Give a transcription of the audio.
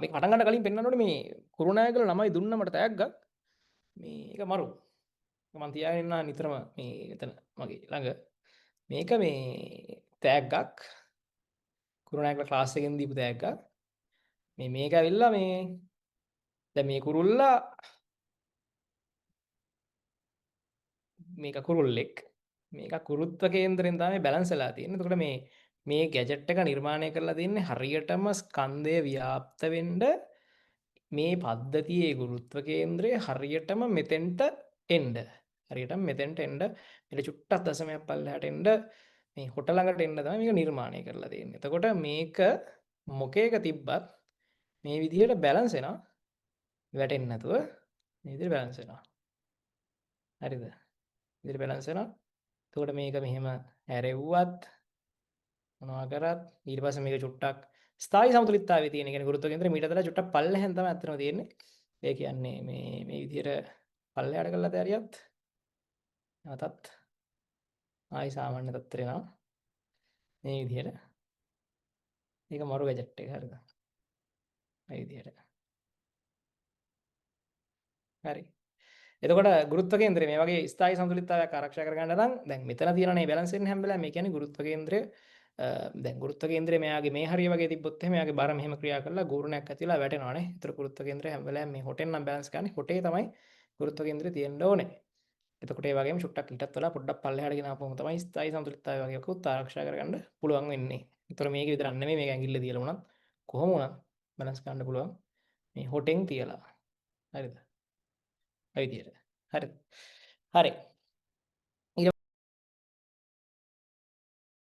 මේක පටන් ගන්න කලින් පෙන්වන්න ඕනේ මේ කුරුණෑගල ළමයි දුන්න මට තෑග්ගක්. මේක මරු. මම තියාගෙන ඉන්නා නිතරම මේ එතන මගේ ළඟ. මේක මේ තෑග්ගක්. කුරුණෑගල ක්ලාස් එකෙන් දීපු තෑග්ගක්. මේක ඇවිල්ලා මේ දැන් මේ කුරුල්ලා මේක කුරුල්ලෙක්. මේක ගුරුත්ව කේන්දරයෙන් තමයි බැලන්ස් වෙලා තියෙන්නේ. එතකොට මේ ගැජට් එක නිර්මාණය කරලා තින්නේ හරියටම ස්කන්ධය ව්‍යාප්ත වෙන්න මේ පද්ධතියේ ගුරුත්ව කේන්ද්‍රය හරියටම මෙතෙන්ට එන්න. හරියටම මෙතෙන්ට එන්න මෙතන චුට්ටක් දශමයක් පල්ලෙහාට එන්න මේ හොට ළඟට එන්න තමයි මේක නිර්මාණය කරලා තියෙන්නේ. එතකොට මේක මොකේක තිබ්බත් මේ විදිහට බැලන්ස් වෙනවා. වැටෙන්නේ නැතුව මේ විදිහට බැලන්ස් වෙනවා. හරිද? විදිහට බැලන්ස් වෙනවා. එතකොට මේක මෙහෙම හැරෙව්වත් මොනවා කරත් ඊට පස්සේ මේක චුට්ටක් ස්ථායි සමතුලිතතාවයේ තියෙන. කියන්නේ ගුරුත්ව කේන්ද්‍රය මීට වඩා චුට්ටක් පල්ලෙහෙන් තමයි අත්‍තරම තියෙන්නේ. ඒ කියන්නේ මේ විදිහට පල්ලෙහාට කරලා තෑරියත් නැවතත් ආයි සාමාන්‍ය තත්ත්වයට එනවා. මේ විදිහට. මේක මරු ගැජට් එක හරිද? මේ විදිහට. හරි. එතකොට ගුරුත්ව කේන්ද්‍රය මේ වගේ ස්ථායි සමතුලිතතාවයක් ආරක්ෂා කරගන්න නම් දැන් මෙතන තියෙනනේ බැලන්ස් වෙන්නේ හැම වෙලාවෙම. මේ කියන්නේ ගුරුත්ව කේන්ද්‍රය දැන් ගුරුත්ව කේන්ද්‍රය මෙයාගේ මේ හරිය වගේ තිබ්බොත් එහෙම එයාගේ බර මෙහෙම ක්‍රියා කරලා ගූර්ණයක් ඇතිලා වැටෙනවානේ. ඒතර ගුරුත්ව කේන්ද්‍රය හැම වෙලාවෙම මේ හොටෙන් නම් බැලන්ස් කරන්නේ. හොටේ තමයි ගුරුත්ව කේන්ද්‍රය තියෙන්න ඕනේ. එතකොට ඒ වගේම චුට්ටක් ඊටත් වඩා පොඩ්ඩක් පල්ලෙහාට ගෙන ආපුවම තමයි ස්ථායි සමතුලිතතාවය වගේ එකකුත් ආරක්ෂා කරගන්න පුළුවන් වෙන්නේ. ඒතර මේක විතරක් නෙමෙයි මේක ඇඟිල්ල තියලා වුණත් කොහොම වුණත් බැලන්ස් කරන්න පුළුවන් මේ හොටෙන් තියලා. හරිද? ඔය විදියට. හරිද? හරි.